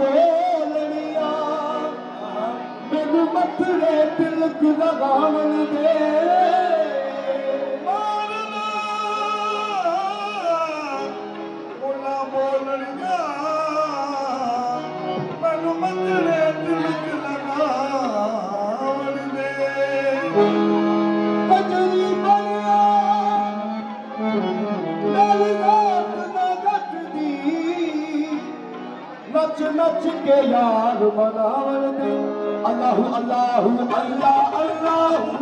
बोलनिया मैनू मथड़े तिलक लगावन दे मारना बोला बोलनिया मैनू मथड़े तिलक लगावन दे कजरी बनिया नच नच के यार मनावन दे अल्लाहु अल्लाहु अल्लाह अल्लाहु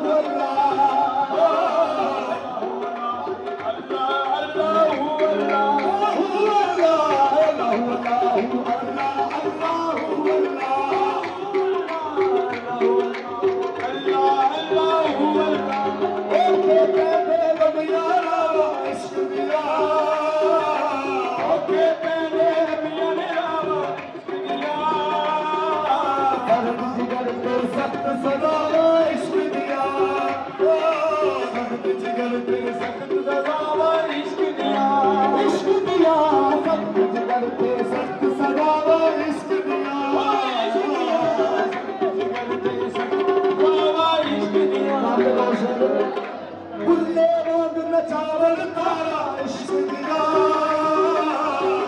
चावल तारा इश्क दिया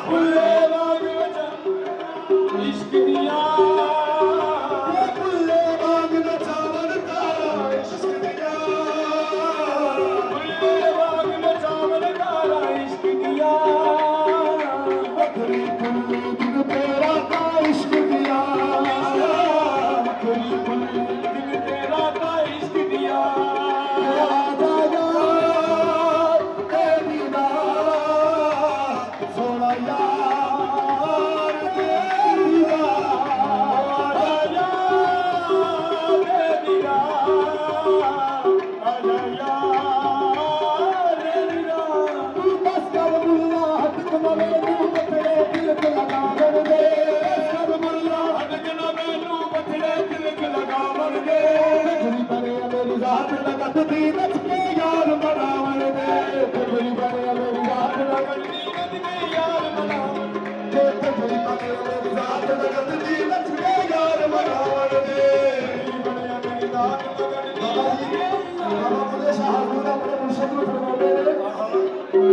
बुल्ले बाग इश्क दिया बुल्ले बाग चावल तारा इश्क दिया बुल्ले बाग चावल तारा इश्क दिया बकरी पुल्ली दिल तेरा का इश्क दिया बकरी पुल्ली दिल तेरा का इश्क दिया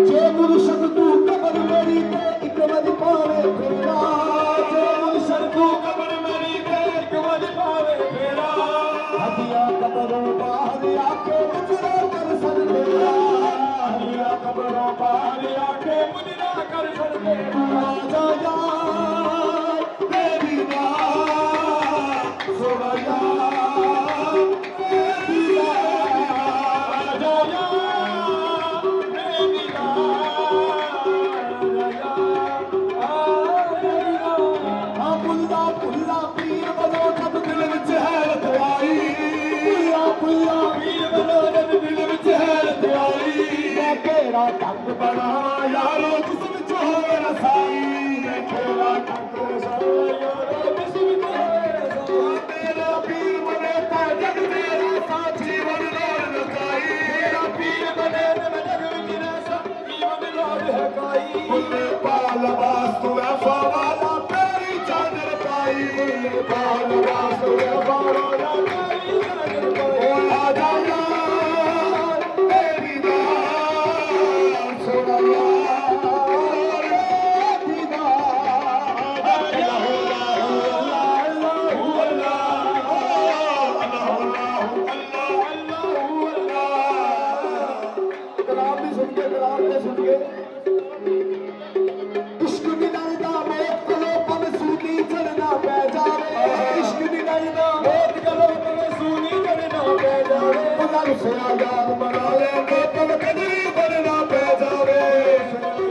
जे मुर्शद तू कबर मेरी ते एक वज पावे फेरा जे मुर्शद तू कबर मेरी ते एक वज पावे फेरा हदिया कबरों बाहर आके मुजरा कर सर तेरा हदिया कबरों बाहर आके मुजरा कर सर तेरा आजा यार तेरी बात सोना यार तेरी बात आजा यार ढंग बना यारो जिसम जो रसाई तेरा ढंग यारो जिसम जो रसाई तेरा पीर बने तो जग मेरा साथी बन लोल लगाई तेरा पीर बने तो जग मेरा साथी बन लोल लगाई उन्ने पाल वास्तु ऐसा वाला तेरी चादर पाई उन्ने पाल वास्तु ऐसा वाला तेरी चादर पाई ओ आजा से आजाद बना लेंगे पल कदरी बनना पे जावे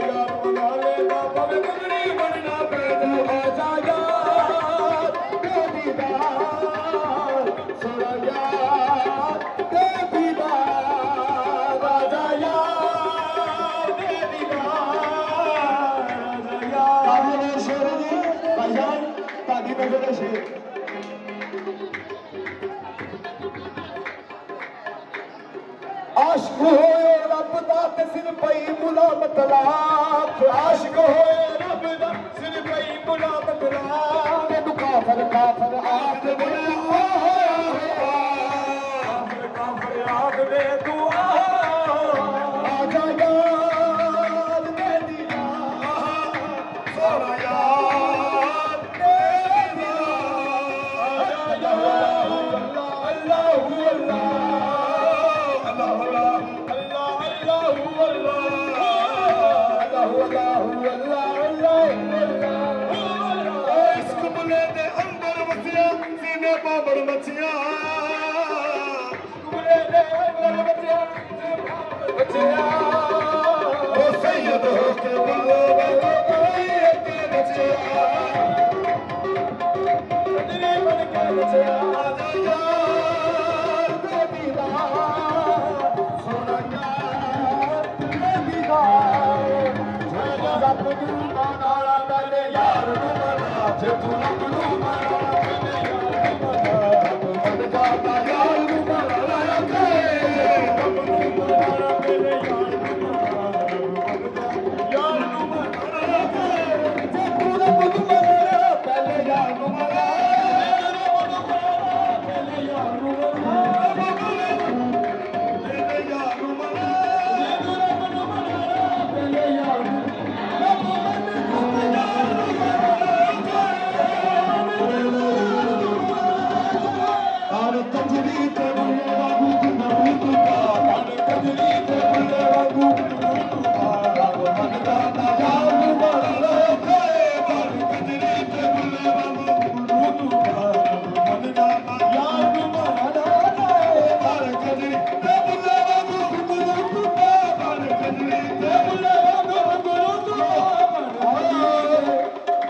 यार बना लेगा पल कदरी बनना पे जावे आजा यार दीदार सोना यार दीदार आजा यार दीदार आजा यार ताली शेर जी भाईजान ताली में शेर आशिक होए रब दा ते सिर पई मुलामत लाख आशिक होए रब दा सिर पई मुलामत लाख ने बाबर बचिया कुबरे ने बाबर बचिया बचिया ओ सैयद होके बुल्ले बाबा के बचिया कदरी बन के बचिया आजा यार ते दीदार सोना यार ते दीदार जब तू मनाला पहले यार नू मना जे तू नू मना पहले यार नू मना मन जाता यार नू मना के जब तू मनाला पहले यार नू मना यार नू मना के जे तू मना पहले यार नू मना पहले यार नू मना पहले यार नू मना पहले यार नू कजरी ते बुल्ले बाबू गुनू तू पार कजरी ते बुल्ले बाबू गुनू तू पार मन जाता यार नू मना के पार कजरी ते बुल्ले बाबू गुनू तू पार मन जाता यार नू मना के पार कजरी ते बुल्ले बाबू गुनू तू पार कजरी ते बुल्ले बाबू गुनू तू पार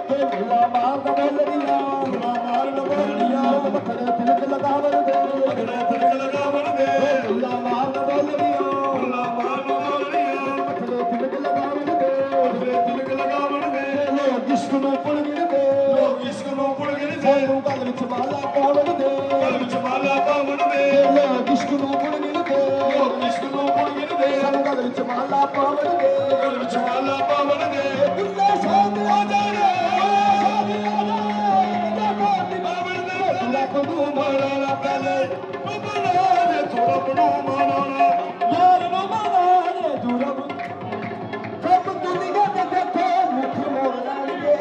ते बुला मार दा बोलिया बुला मार दा बोलिया मखड़े तिलक लगावण दे मखड़े तिलक लगावण दे बुला मार दा बोलिया बुला मार दा बोलिया मखड़े तिलक लगावण दे मखड़े तिलक लगावण दे लोग इश्क नूं पुलगिण दे लोग इश्क नूं पुलगिण दे सानू गल विच माला पावण दे गल विच माला पावण दे लोग इश्क नूं पुलगिण दे लोग इश्क नूं पुलगिण दे सानू गल विच माला पावण दे गल विच माला पावण दे दुल्ला साथ आ जाने रब नू मनाना पहले बना दे तू रब नू मनाना यार नू मना दे तू रब दुनिया दे देखो मुख मोड़ लैणगे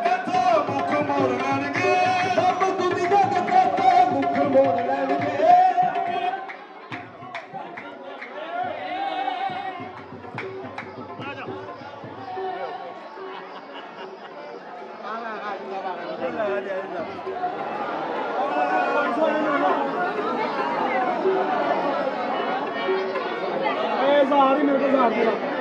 देखो मुख मोड़ लैणगे रब दुनिया दे देखो मुख मोड़ लैणगे सारी मेरे को